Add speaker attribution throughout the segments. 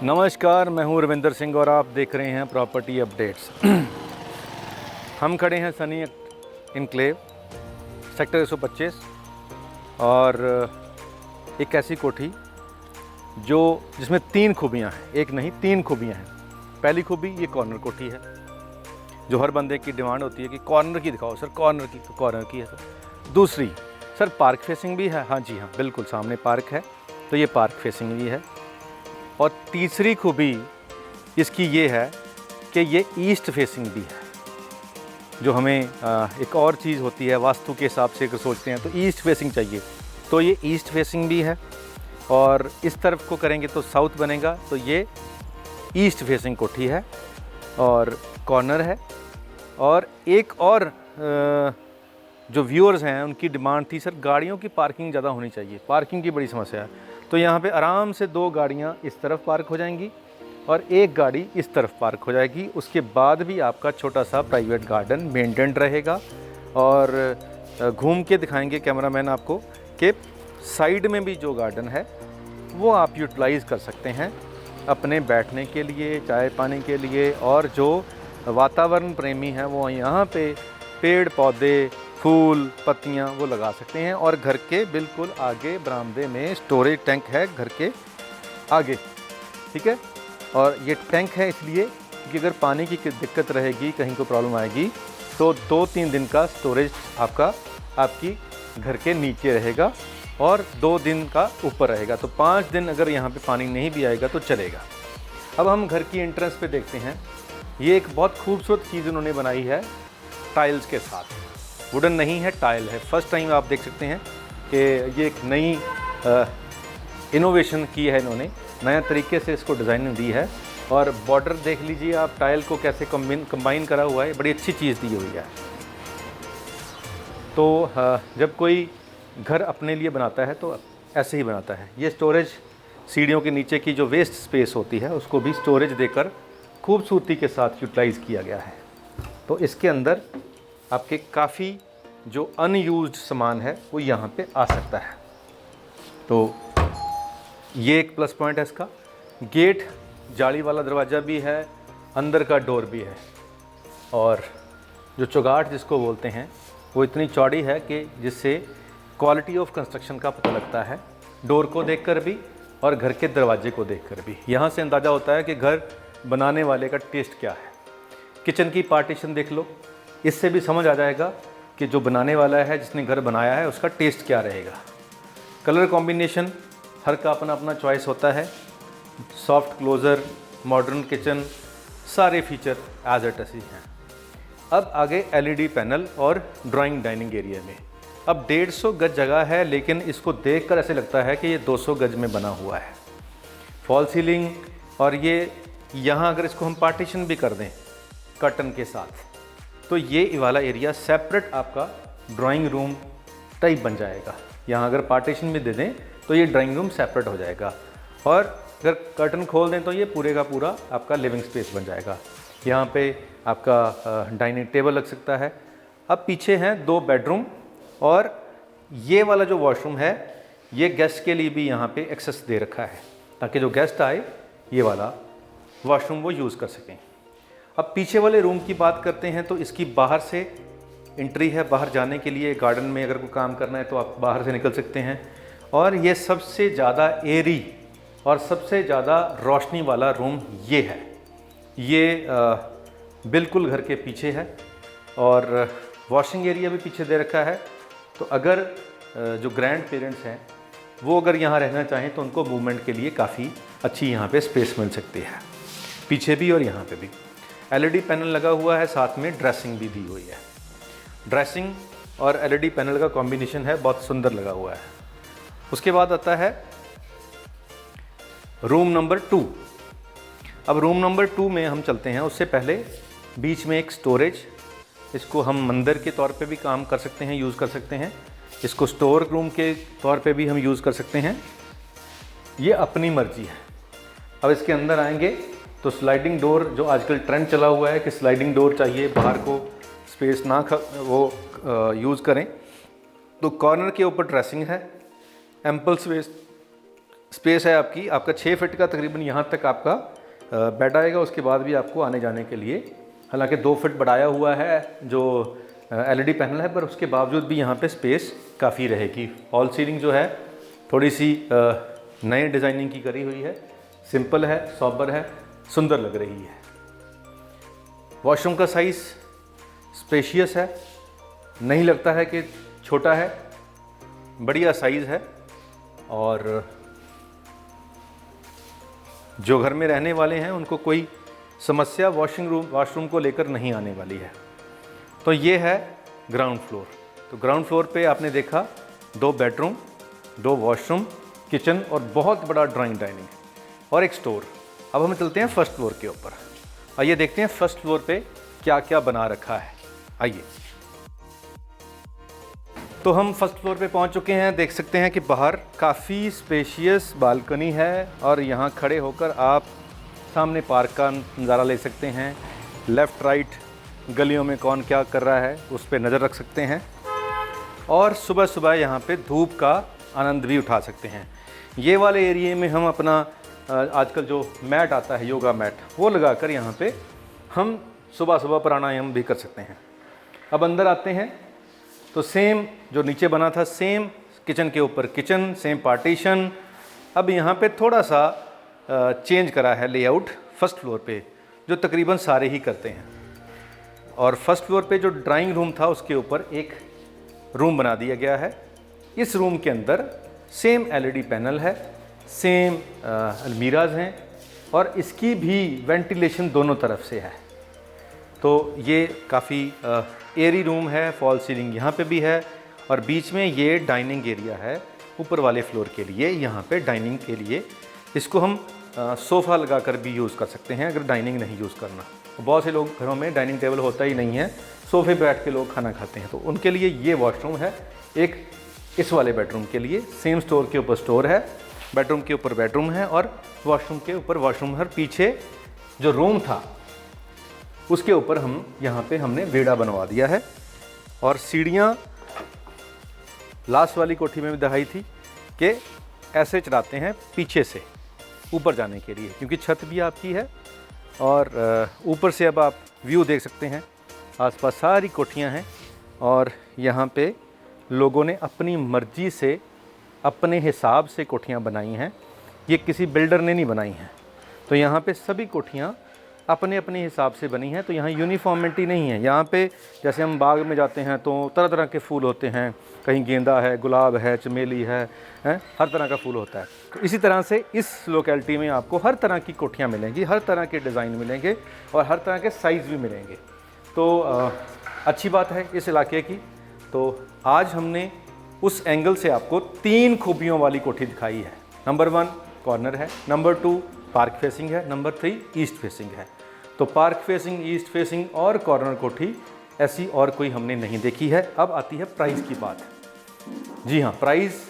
Speaker 1: नमस्कार, मैं हूं रविंदर सिंह और आप देख रहे हैं प्रॉपर्टी अपडेट्स। हम खड़े हैं सनी इनक्लेव सेक्टर 125 और एक ऐसी कोठी जिसमें 3 खूबियां हैं, एक नहीं 3 खूबियां हैं। पहली खूबी ये कॉर्नर कोठी है, जो हर बंदे की डिमांड होती है कि कॉर्नर की दिखाओ सर, कॉर्नर की। तो कॉर्नर की है सर। दूसरी, सर पार्क फेसिंग भी है। हाँ जी हाँ, बिल्कुल सामने पार्क है, तो ये पार्क फेसिंग भी है। और तीसरी खूबी इसकी ये है कि ये ईस्ट फेसिंग भी है, जो हमें एक और चीज़ होती है वास्तु के हिसाब से अगर सोचते हैं तो ईस्ट फेसिंग चाहिए, तो ये ईस्ट फेसिंग भी है। और इस तरफ को करेंगे तो साउथ बनेगा, तो ये ईस्ट फेसिंग कोठी है और कॉर्नर है। और एक और जो व्यूअर्स हैं उनकी डिमांड थी, सर गाड़ियों की पार्किंग ज़्यादा होनी चाहिए, पार्किंग की बड़ी समस्या है। तो यहाँ पे आराम से 2 गाड़ियाँ इस तरफ पार्क हो जाएंगी और एक गाड़ी इस तरफ पार्क हो जाएगी। उसके बाद भी आपका छोटा सा प्राइवेट गार्डन मेंटेन्ड रहेगा। और घूम के दिखाएंगे कैमरामैन आपको कि साइड में भी जो गार्डन है वो आप यूटिलाइज़ कर सकते हैं अपने बैठने के लिए, चाय पानी के लिए। और जो वातावरण प्रेमी हैं वो यहाँ पे पेड़ पौधे, फूल, पत्तियाँ वो लगा सकते हैं। और घर के बिल्कुल आगे बरामदे में स्टोरेज टैंक है, घर के आगे, ठीक है। और ये टैंक है इसलिए कि अगर पानी की दिक्कत रहेगी, कहीं को प्रॉब्लम आएगी, तो 2-3 दिन का स्टोरेज आपकी घर के नीचे रहेगा और 2 दिन का ऊपर रहेगा। तो 5 दिन अगर यहाँ पे पानी नहीं भी आएगा तो चलेगा। अब हम घर की एंट्रेंस पे देखते हैं। ये एक बहुत खूबसूरत चीज़ उन्होंने बनाई है टाइल्स के साथ। वुडन नहीं है, टाइल है। फर्स्ट टाइम आप देख सकते हैं कि ये एक नई इनोवेशन की है इन्होंने, नया तरीके से इसको डिज़ाइनिंग दी है। और बॉर्डर देख लीजिए आप, टाइल को कैसे कंबाइन करा हुआ है, बड़ी अच्छी चीज़ दी हुई है। तो जब कोई घर अपने लिए बनाता है तो ऐसे ही बनाता है। ये स्टोरेज, सीढ़ियों के नीचे की जो वेस्ट स्पेस होती है उसको भी स्टोरेज देकर खूबसूरती के साथ यूटिलाइज़ किया गया है। तो इसके अंदर आपके काफ़ी जो अनयूज्ड सामान है वो यहाँ पे आ सकता है। तो ये एक प्लस पॉइंट है इसका। गेट जाली वाला दरवाज़ा भी है, अंदर का डोर भी है। और जो चौगाट जिसको बोलते हैं वो इतनी चौड़ी है कि जिससे क्वालिटी ऑफ कंस्ट्रक्शन का पता लगता है, डोर को देखकर भी और घर के दरवाजे को देखकर भी। यहाँ से अंदाज़ा होता है कि घर बनाने वाले का टेस्ट क्या है। किचन की पार्टीशन देख लो, इससे भी समझ आ जाएगा कि जो बनाने वाला है, जिसने घर बनाया है, उसका टेस्ट क्या रहेगा। कलर कॉम्बिनेशन हर का अपना अपना चॉइस होता है। सॉफ्ट क्लोज़र, मॉडर्न किचन, सारे फीचर एज इट इज़ हैं। अब आगे एलईडी पैनल और ड्राइंग डाइनिंग एरिया में। अब 150 गज जगह है, लेकिन इसको देखकर ऐसे लगता है कि ये 200 गज में बना हुआ है। फॉल सीलिंग, और ये यहाँ अगर इसको हम पार्टीशन भी कर दें कर्टन के साथ, तो ये वाला एरिया सेपरेट आपका ड्राइंग रूम टाइप बन जाएगा। यहाँ अगर पार्टीशन भी दे दें तो ये ड्राइंग रूम सेपरेट हो जाएगा। और अगर कर्टन खोल दें तो ये पूरे का पूरा आपका लिविंग स्पेस बन जाएगा। यहाँ पे आपका डाइनिंग टेबल लग सकता है। अब पीछे हैं 2 बेडरूम, और ये वाला जो वॉशरूम है ये गेस्ट के लिए भी यहाँ पे एक्सेस दे रखा है, ताकि जो गेस्ट आए ये वाला वॉशरूम वो यूज़ कर सकें। अब पीछे वाले रूम की बात करते हैं तो इसकी बाहर से एंट्री है। बाहर जाने के लिए गार्डन में अगर कोई काम करना है तो आप बाहर से निकल सकते हैं। और ये सबसे ज़्यादा एरी और सबसे ज़्यादा रोशनी वाला रूम ये है। ये बिल्कुल घर के पीछे है और वॉशिंग एरिया भी पीछे दे रखा है। तो अगर जो ग्रैंड पेरेंट्स हैं वो अगर यहाँ रहना चाहें तो उनको मूवमेंट के लिए काफ़ी अच्छी यहाँ पे स्पेस मिल सकती है, पीछे भी और यहाँ पे भी। एलईडी पैनल लगा हुआ है, साथ में ड्रेसिंग भी दी हुई है। ड्रेसिंग और एलईडी पैनल का कॉम्बिनेशन है, बहुत सुंदर लगा हुआ है। उसके बाद आता है रूम नंबर 2। अब रूम नंबर 2 में हम चलते हैं। उससे पहले बीच में एक स्टोरेज, इसको हम मंदिर के तौर पे भी काम कर सकते हैं, यूज़ कर सकते हैं। इसको स्टोर रूम के तौर पे भी हम यूज़ कर सकते हैं, ये अपनी मर्जी है। अब इसके अंदर आएंगे तो स्लाइडिंग डोर, जो आजकल ट्रेंड चला हुआ है कि स्लाइडिंग डोर चाहिए, बाहर को स्पेस ना यूज़ करें, तो कॉर्नर के ऊपर ड्रेसिंग है, एम्पल स्पेस है आपकी, आपका 6 फीट का तकरीबन यहाँ तक आपका बेड आएगा। उसके बाद भी आपको आने जाने के लिए, हालांकि 2 फीट बढ़ाया हुआ है जो एलईडी पैनल है, पर उसके बावजूद भी यहाँ पे स्पेस काफ़ी रहेगी। फॉल सीलिंग जो है थोड़ी सी नए डिज़ाइनिंग की करी हुई है, सिंपल है, सॉबर है, सुंदर लग रही है। वॉशरूम का साइज़ स्पेशियस है, नहीं लगता है कि छोटा है, बढ़िया साइज़ है। और जो घर में रहने वाले हैं उनको कोई समस्या वॉशरूम को लेकर नहीं आने वाली है। तो ये है ग्राउंड फ्लोर। तो ग्राउंड फ्लोर पे आपने देखा 2 बेडरूम, 2 वॉशरूम, किचन और बहुत बड़ा ड्राइंग डाइनिंग और एक स्टोर। अब हम चलते हैं फर्स्ट फ्लोर के ऊपर। आइए देखते हैं फर्स्ट फ्लोर पे क्या क्या बना रखा है। आइए, तो हम फर्स्ट फ्लोर पे पहुंच चुके हैं। देख सकते हैं कि बाहर काफ़ी स्पेशियस बालकनी है और यहाँ खड़े होकर आप सामने पार्क का नज़ारा ले सकते हैं। लेफ़्ट राइट गलियों में कौन क्या कर रहा है उस पर नज़र रख सकते हैं और सुबह सुबह यहाँ पे धूप का आनंद भी उठा सकते हैं। ये वाले एरिए में हम अपना आजकल जो मैट आता है, योगा मैट, वो लगाकर यहाँ पे हम सुबह सुबह प्राणायाम भी कर सकते हैं। अब अंदर आते हैं तो सेम जो नीचे बना था, सेम किचन के ऊपर किचन, सेम पार्टीशन। अब यहाँ पे थोड़ा सा चेंज करा है लेआउट फर्स्ट फ्लोर पे, जो तकरीबन सारे ही करते हैं। और फर्स्ट फ्लोर पे जो ड्राइंग रूम था उसके ऊपर एक रूम बना दिया गया है। इस रूम के अंदर सेम एलईडी पैनल है, सेम अलमीराज हैं और इसकी भी वेंटिलेशन दोनों तरफ से है। तो ये काफ़ी एयरी रूम है। फॉल सीलिंग यहाँ पे भी है और बीच में ये डाइनिंग एरिया है ऊपर वाले फ्लोर के लिए। यहाँ पे डाइनिंग के लिए इसको हम सोफ़ा लगाकर भी यूज़ कर सकते हैं अगर डाइनिंग नहीं यूज़ करना। बहुत से लोग घरों में डाइनिंग टेबल होता ही नहीं है, सोफ़े पे बैठ के लोग खाना खाते हैं, तो उनके लिए ये वॉशरूम है। एक इस वाले बेडरूम के लिए सेम स्टोर के ऊपर स्टोर है, बेडरूम के ऊपर बेडरूम है और वॉशरूम के ऊपर वॉशरूम है। पीछे जो रूम था उसके ऊपर हम यहाँ पे हमने वेड़ा बनवा दिया है। और सीढ़ियाँ लास्ट वाली कोठी में भी दिखाई थी कि ऐसे चढ़ाते हैं पीछे से ऊपर जाने के लिए, क्योंकि छत भी आपकी है और ऊपर से अब आप व्यू देख सकते हैं। आसपास सारी कोठियाँ हैं और यहाँ पे लोगों ने अपनी मर्ज़ी से अपने हिसाब से कोठियाँ बनाई हैं, ये किसी बिल्डर ने नहीं बनाई हैं। तो यहाँ पे सभी कोठियाँ अपने अपने हिसाब से बनी हैं। तो यहाँ यूनिफॉर्मिटी नहीं है। यहाँ पे जैसे हम बाग में जाते हैं तो तरह तरह के फूल होते हैं, कहीं गेंदा है, गुलाब है, चमेली है, हर तरह का फूल होता है। तो इसी तरह से इस लोकेलिटी में आपको हर तरह की कोठियाँ मिलेंगी, हर तरह के डिज़ाइन मिलेंगे और हर तरह के साइज़ भी मिलेंगे। तो अच्छी बात है इस इलाके की। तो आज हमने उस एंगल से आपको 3 खूबियों वाली कोठी दिखाई है। नंबर 1 कॉर्नर है, नंबर 2 पार्क फेसिंग है, नंबर 3 ईस्ट फेसिंग है। तो पार्क फेसिंग, ईस्ट फेसिंग और कॉर्नर कोठी ऐसी और कोई हमने नहीं देखी है। अब आती है प्राइस की बात। जी हाँ, प्राइस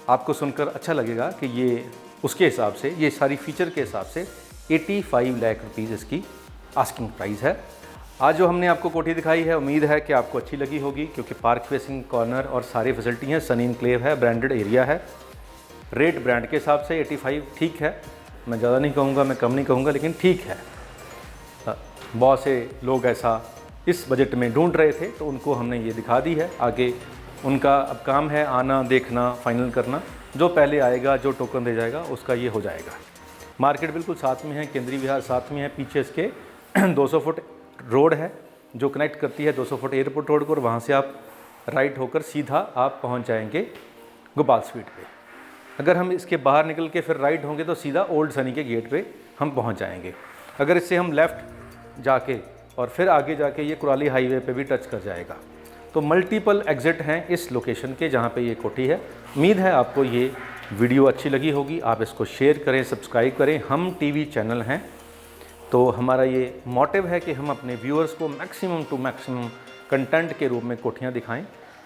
Speaker 1: आपको सुनकर अच्छा लगेगा कि ये उसके हिसाब से, ये सारी फीचर के हिसाब से 85 लाख रुपीज़ इसकी आस्किंग प्राइस है। आज जो हमने आपको कोठी दिखाई है, उम्मीद है कि आपको अच्छी लगी होगी, क्योंकि पार्क फेसिंग, कॉर्नर और सारी फैसिलिटी हैं। सनी इनक्लेव है, ब्रांडेड एरिया है। रेट ब्रांड के हिसाब से 85 ठीक है, मैं ज़्यादा नहीं कहूँगा, मैं कम नहीं कहूँगा, लेकिन ठीक है। बहुत से लोग ऐसा इस बजट में ढूंढ रहे थे तो उनको हमने ये दिखा दी है। आगे उनका अब काम है आना, देखना, फाइनल करना। जो पहले आएगा, जो टोकन दे जाएगा, उसका ये हो जाएगा। मार्केट बिल्कुल साथ में है, केंद्रीय विहार साथ में है। पीछे इसके 200 फुट रोड है जो कनेक्ट करती है 200 फुट एयरपोर्ट रोड को, और वहाँ से आप राइट होकर सीधा आप पहुँच जाएंगे गोपाल स्वीट पे। अगर हम इसके बाहर निकल के फिर राइट होंगे तो सीधा ओल्ड सनी के गेट पे हम पहुँच जाएंगे। अगर इससे हम लेफ़्ट जाके और फिर आगे जाके ये कुराली हाईवे पे भी टच कर जाएगा। तो मल्टीपल एग्ज़िट हैं इस लोकेशन के जहाँ पे ये कोठी है। उम्मीद है आपको ये वीडियो अच्छी लगी होगी। आप इसको शेयर करें, सब्सक्राइब करें। हम टीवी चैनल हैं तो हमारा ये मोटिव है कि हम अपने व्यूअर्स को मैक्सिमम टू मैक्सिमम कंटेंट के रूप में कोठियाँ दिखाएं,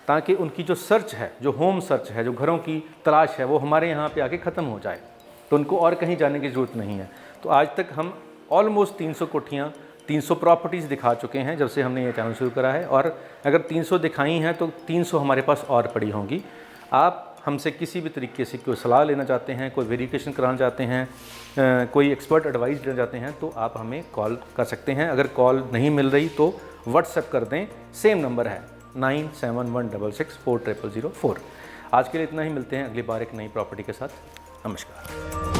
Speaker 1: ताकि उनकी जो सर्च है, जो होम सर्च है, जो घरों की तलाश है, वो हमारे यहाँ पे आके ख़त्म हो जाए, तो उनको और कहीं जाने की ज़रूरत नहीं है। तो आज तक हम ऑलमोस्ट 300 कोठियाँ, 300 प्रॉपर्टीज़ दिखा चुके हैं जब से हमने ये चैनल शुरू करा है। और अगर 300 दिखाई हैं तो 300 हमारे पास और पड़ी होंगी। आप हमसे किसी भी तरीके से कोई सलाह लेना चाहते हैं, कोई वेरिफिकेशन कराना चाहते हैं, कोई एक्सपर्ट एडवाइस लेना चाहते हैं, तो आप हमें कॉल कर सकते हैं। अगर कॉल नहीं मिल रही तो व्हाट्सएप कर दें, सेम नंबर है 9716640004। आज के लिए इतना ही, मिलते हैं अगली बार एक नई प्रॉपर्टी के साथ। नमस्कार।